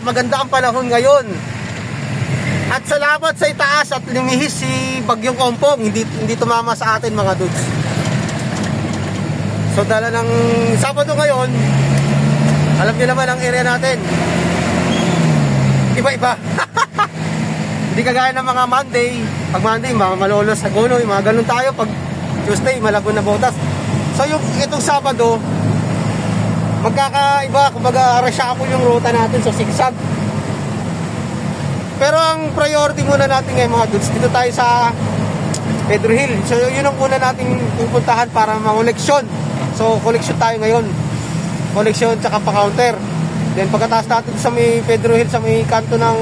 maganda ang panahon ngayon. At salamat sa itaas at lumihis si Bagyong Ompong, hindi tumama sa atin mga dudes. So dala ng Sabado ngayon, alam niyo naman ang area natin, iba-iba. Hindi kagaya ng mga Monday. Pag Monday, mga Malolos, Sagono, mga ganun tayo. Pag Tuesday, Malabon na Botas. So itong Sabado, magkakaiba, kumbaga reshuffle yung ruta natin, so zigzag. Pero ang priority muna natin ngayon mga dudes, dito tayo sa Pedro Hill. So yun ang una nating pupuntahan para ma-koleksyon. So koleksyon tayo ngayon, koleksyon tsaka pa-counter. Then pagkatapos natin sa may Pedro Hill, sa may kanto ng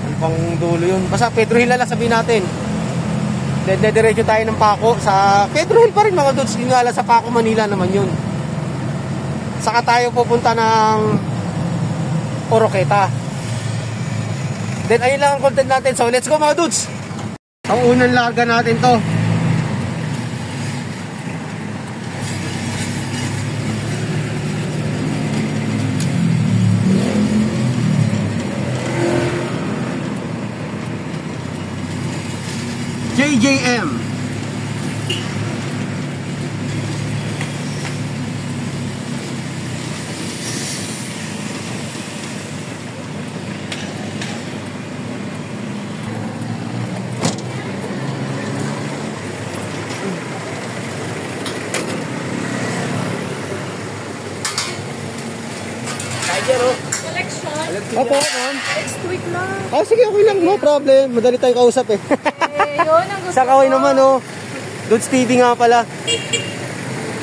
ano pang dulo yun, basta Pedro Hill na lang sabihin natin. Then dediretso tayo ng Paco sa Pedro Hill pa rin mga dudes, yun nga lang sa Paco, Manila naman yun. Saka tayo pupunta ng Oroqueta. Then ayun lang ang content natin. So let's go mga dudes. Ang unang larga natin to. JJM. Opo, ma'am. Next week na. Ah, sige, okay lang. No problem. Madali tayong kausap eh. Yun ang gusto Sa kaway naman, oh. Dudes TV nga pala.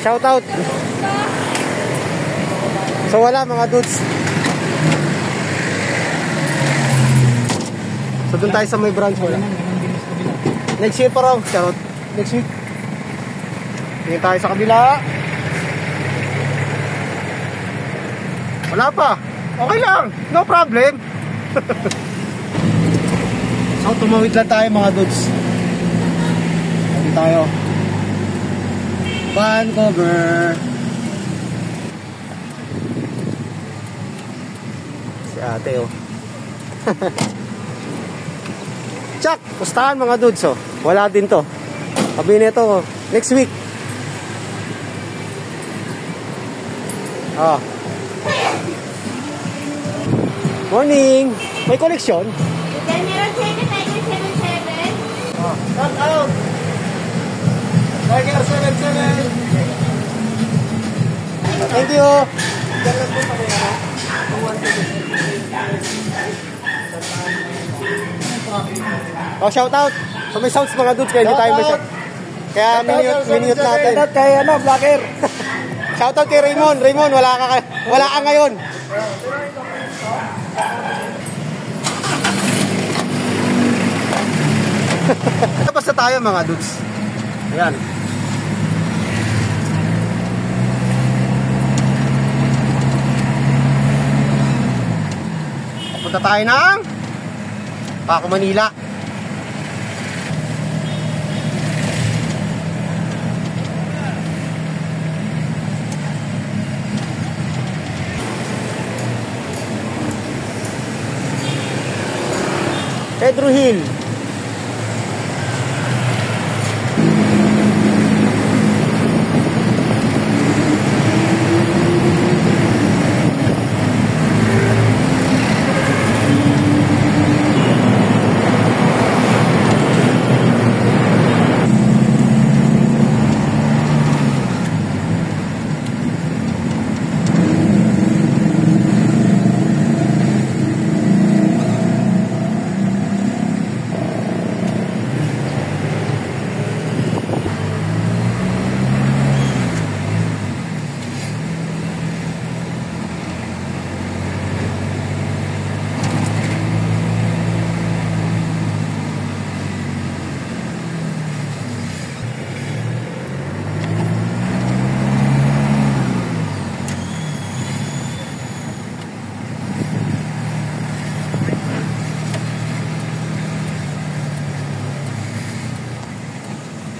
Shout out. So wala mga dudes. So dun tayo sa may branch, wala. Next year pa raw. Charot. Next week. Tingin tayo sa kabila. Wala pa. Okay lang, no problem. So tumawid lang tayo mga dudes. Tawid tayo Vancouver. Si ate oh. Chuck, pustahan mga dudes oh. Wala din to. Sabi nito next week. Ah. Morning! May koleksyon? Then meron siya na Tiger 77. Oh, shout out! Tiger 77! Thank you! Oh, shout out! So may sounds mga dudes kaya hindi tayo may shout. Kaya minute natin. Shout out kay Blacker! Shout out kay Raymond! Raymond, wala ka ngayon! Tapos na tayo mga dudes. Ayan. Papunta tayo ng Paco, Manila. Pedro Hill.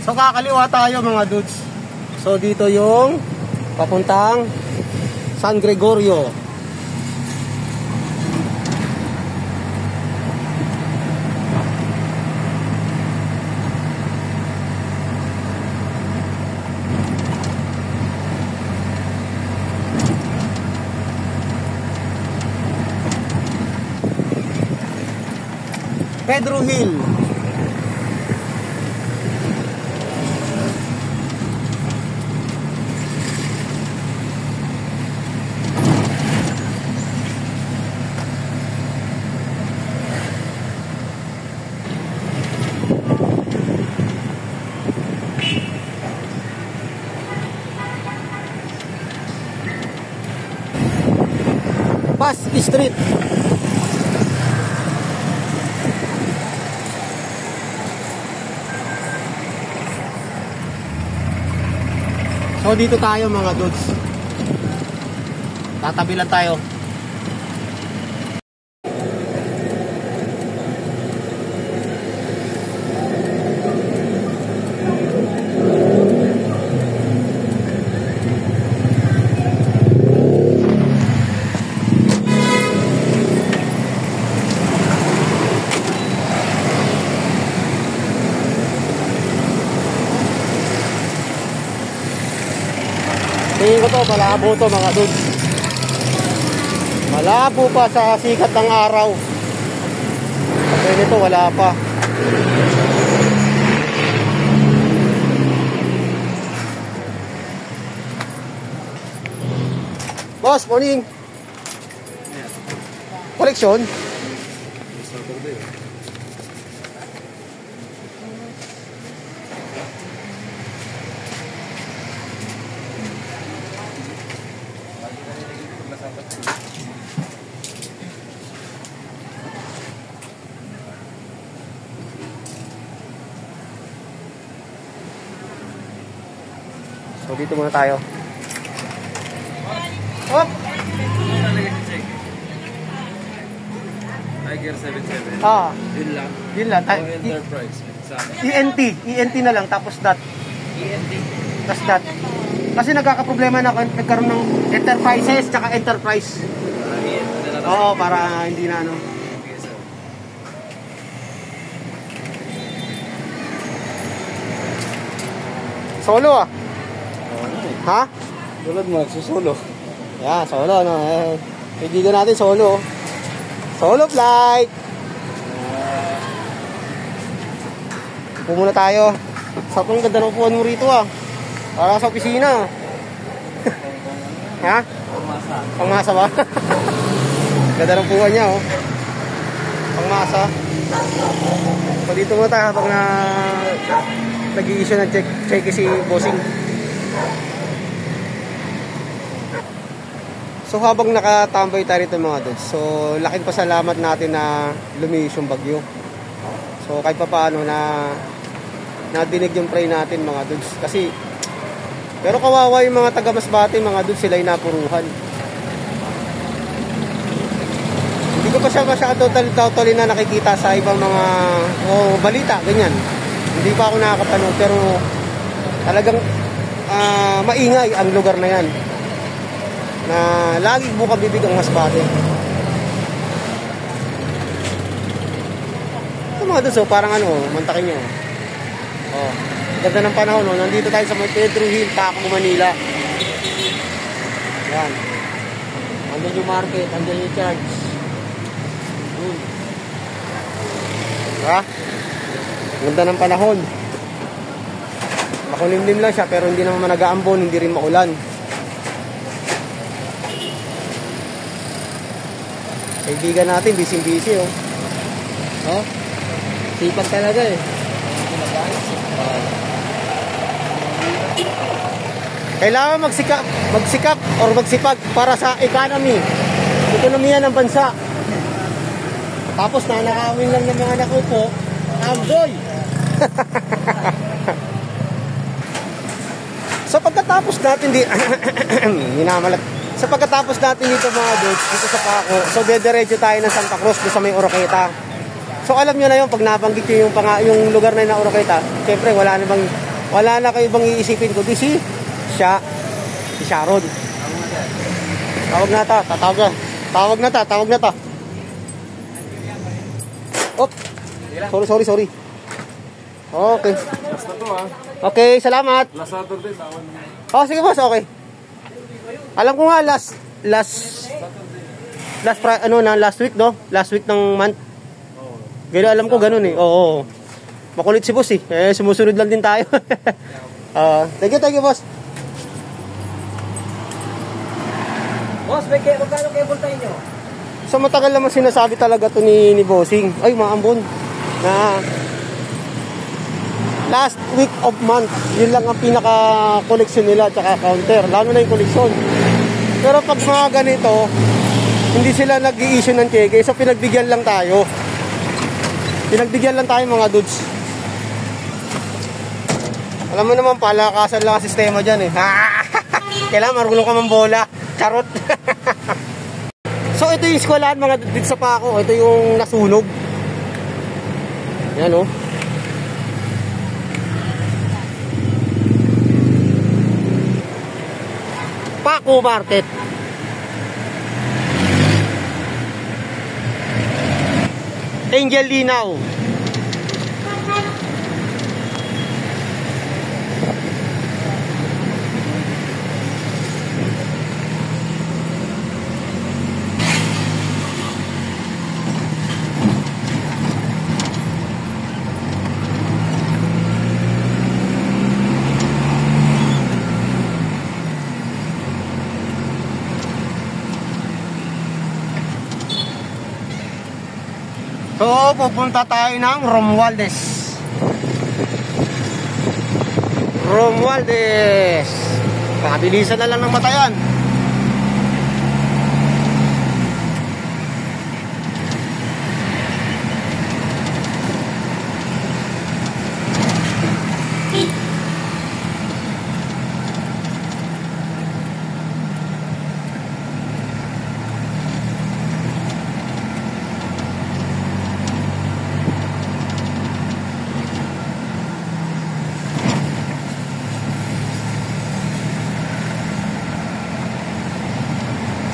So kakaliwa tayo mga dudes. So dito yung papuntang San Gregorio. Pedro Hill. Bus Street. So dito tayo mga dudes. Tatabi lang tayo. Tingin ko to, malabo to mga dudes. Malabo pa sa sikat ng araw. Kasi nito wala pa. Boss, morning. Collection? So dito muna tayo. Hop! Tiger 77. Ah, Yun lang. yun lang. O Enterprise. ENT na lang, tapos dot. ENT. Tapos dot. Kasi nagkakaproblema na nagkaroon ng enterprises tsaka enterprise. ENT na lang. Oo, para hindi na ano. Okay, sir. Solo ah. Ha? Tulad mo, nagsusulo. Yan, solo no. Kaibigan natin solo. Solo flight. Upo muna tayo. Sa pang ganda ng upuan mo rito ah. Para sa opisina. Ha? Pumasa. Pangmasa ba? Ganda ng upuan niya oh. Pangmasa. So dito muna tayo habang nag-i-issue ng check si bossing. So habang nakatambay tayo rito mga dudes, so laking pasalamat natin na lumiis yung bagyo. So kahit pa paano na nadinig yung pray natin mga dudes. Kasi pero kawawa yung mga taga Masbate mga dudes, sila yung napuruhan. Hindi ko pa siya masyado totally na nakikita sa ibang mga balita, ganyan. Hindi pa ako nakakapanood pero talagang maingay ang lugar na yan. Na lagi bukang bibig ang Masbate. Ito mga dudes, so parang ano, mantakin nyo. Oh, ganda ng panahon, no? Nandito tayo sa Pedro Hill, Taco, Manila. Yan. Andyan yung market, andyan yung church. Ha? Ganda ng panahon. Makulimlim lang siya, pero hindi naman nag-aambon, hindi rin maulan. Kaibigan natin, busy-busy oh. Oh? Sipag talaga eh. Kailangan magsikap or magsipag para sa ekonomiya ng bansa. Tapos nanakawin lang ng mga nakupo, amboy. So pagkatapos natin sa pagkatapos natin dito mga dudes, dito sa Paco, so dediretso tayo ng Santa Cruz doon sa may Oroqueta. So alam nyo na yun, pag nabanggit nyo yung lugar na yun na Oroqueta, siyempre wala na kayo bang iisipin ko, si Sharon. Tawag na ta. Op. Sorry. Okay. Basta to ha. Okay, salamat. Last Saturday, tawan mo. Oh, sige boss, okay. Alam ko nga last week no? Last week ng month. Ganun, alam ko ganun eh. Oo. Makulit si boss eh. Sumusunod lang din tayo. Thank you boss. Boss, magkano cable tayo nyo? So matagal naman sinasabi talaga to ni Bossing. Ay, maambon. Na last week of month, yun lang ang pinaka-collection nila tsaka counter. Lalo na yung collection. Pero pag mga ganito, hindi sila nag-i-issue ng cheque. So pinagbigyan lang tayo. Pinagbigyan lang tayo mga dudes. Alam mo naman, palakasan lang ang sistema dyan eh. Kailangan marunong ka mambola. Charot. So ito yung eskwelahan mga dito sa Paco. Ito yung nasunog. Yan oh. Paco Market. Angel Linaw. So, pupunta tayo ng Romualdez. Romualdez. Pakabilisan na lang ng matayan.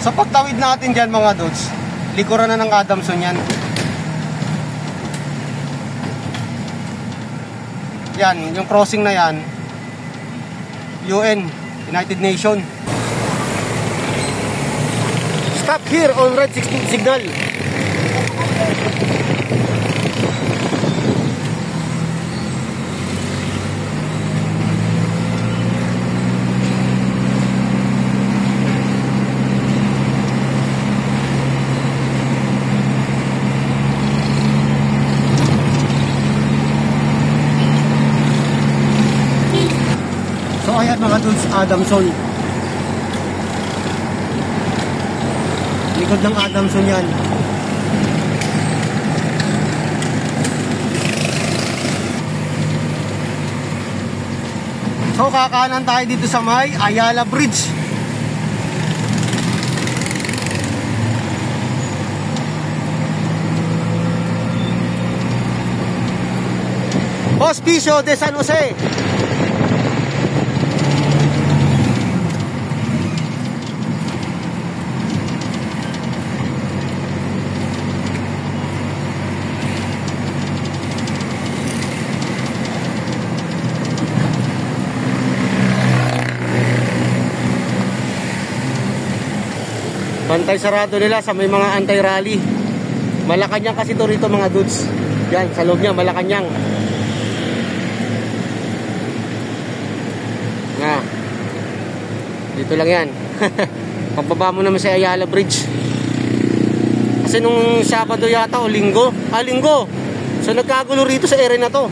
Sa pagtawid natin dyan mga dudes, likuran na ng Adamson yan. Yan, yung crossing na yan, UN, United Nations. Stop here on red signal. So ayan mga dudes, Adamson. Likod ng Adamson yan. So kakanan tayo dito sa may Ayala Bridge. Hospicio de San Jose. Bantay sarado nila sa may mga anti-rally. Malacanang kasi to rito mga dudes. Yan, sa loob niya, Malacanang. Nga. Dito lang yan. Pagbaba mo naman sa Ayala Bridge. Kasi nung Sabado yata o Linggo. Linggo. So nagkagulo rito sa area na to.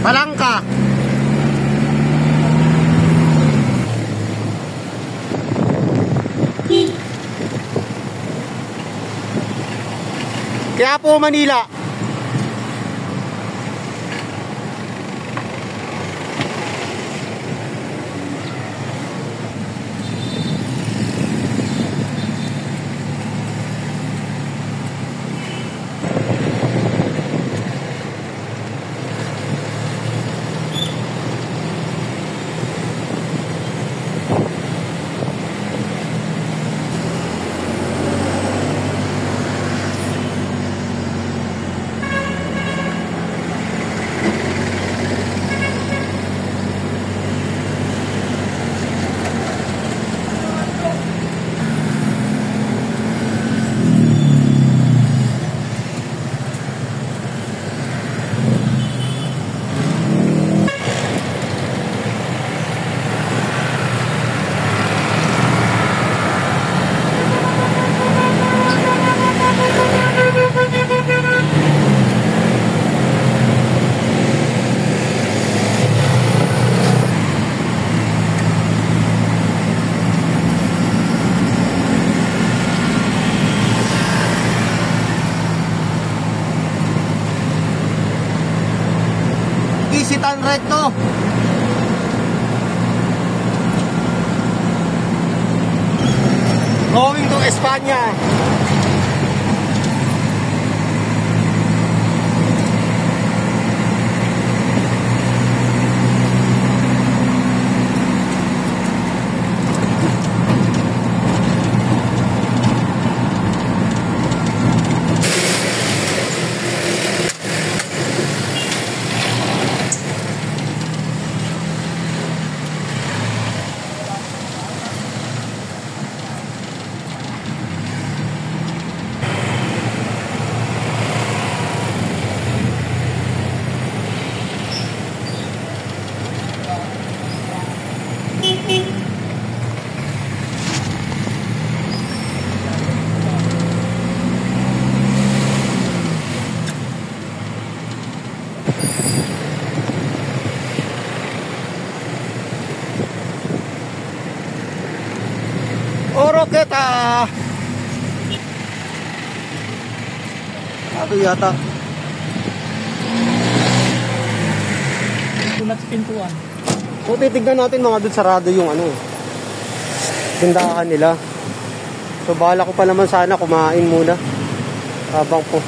Palangka. Quiapo, Manila. daan recto. Going to Espanya. Oroqueta. Sabi yata. Tulad sa pintuan. So titignan natin mga doon sarado yung ano, tindahan nila. So bahala ko pa naman sana kumain muna habang po.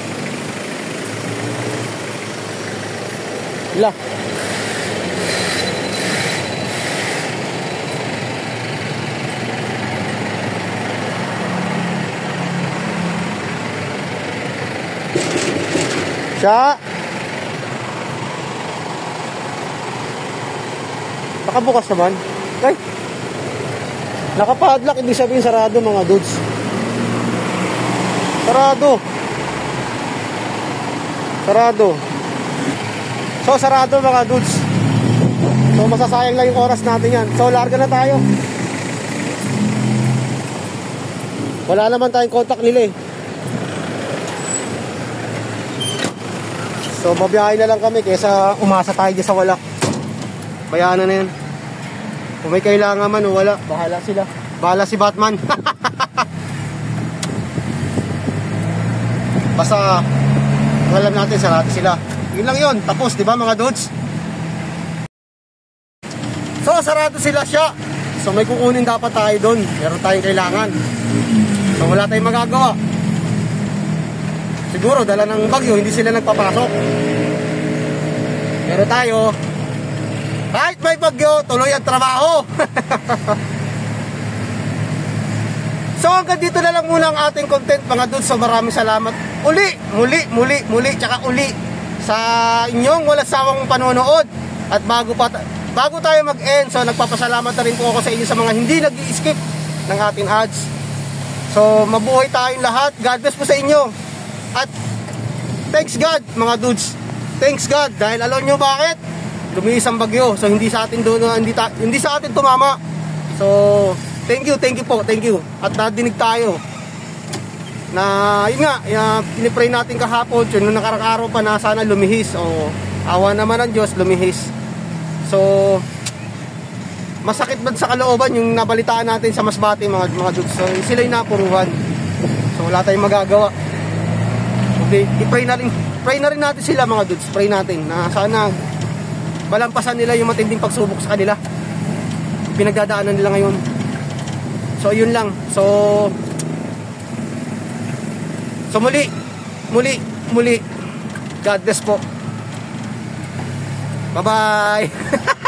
Wala. Siya. Nakabukas naman. Ay. Nakapadlock, hindi sabihin sarado mga dudes. Sarado. Sarado. So sarado mga dudes. So masasayang lang yung oras natin yan. So larga na tayo. Wala naman tayong contact nila eh. So babiyahin na lang kami kaysa umasa tayo dyan sa wala. Bayanan na yan. Kung may kailangan man o wala, bahala sila. Bahala si Batman. Basta alam natin sarado sila. Yun lang yun. Tapos diba mga dudes? So sarado sila siya. So may kukunin dapat tayo doon. Meron tayong kailangan. So wala tayong magagawa. Siguro dala ng bagyo, hindi sila nagpapasok. Pero tayo, kahit may bagyo, tuloy ang trabaho. So hanggang dito na lang muna ang ating content mga dudes. So maraming salamat muli, tsaka uli sa inyong walang sawang panonood. At bago tayo mag-end, so nagpapasalamat na rin po ako sa inyo sa mga hindi nag-i-skip ng ating ads. So mabuhay tayong lahat. God bless po sa inyo. At thanks God mga dudes. Thanks God dahil alam nyo bakit? Lumiis ang bagyo. So hindi sa atin doon, hindi sa atin tumama. So thank you po. At nadinig tayo na yun nga, pinipray natin kahapon yun nung nakarang-araw pa na sana lumihis. O awa naman ng Diyos, lumihis. So masakit ba sa kalooban yung nabalitaan natin sa Masbate mga dudes. So sila yung napuruhan. So wala tayong magagawa. Okay, i-pray na rin natin sila mga dudes. Pray natin na sana malampasan nila yung matinding pagsubok sa kanila. Pinagdadaanan nila ngayon. So yun lang. So muli. God bless po. Bye-bye.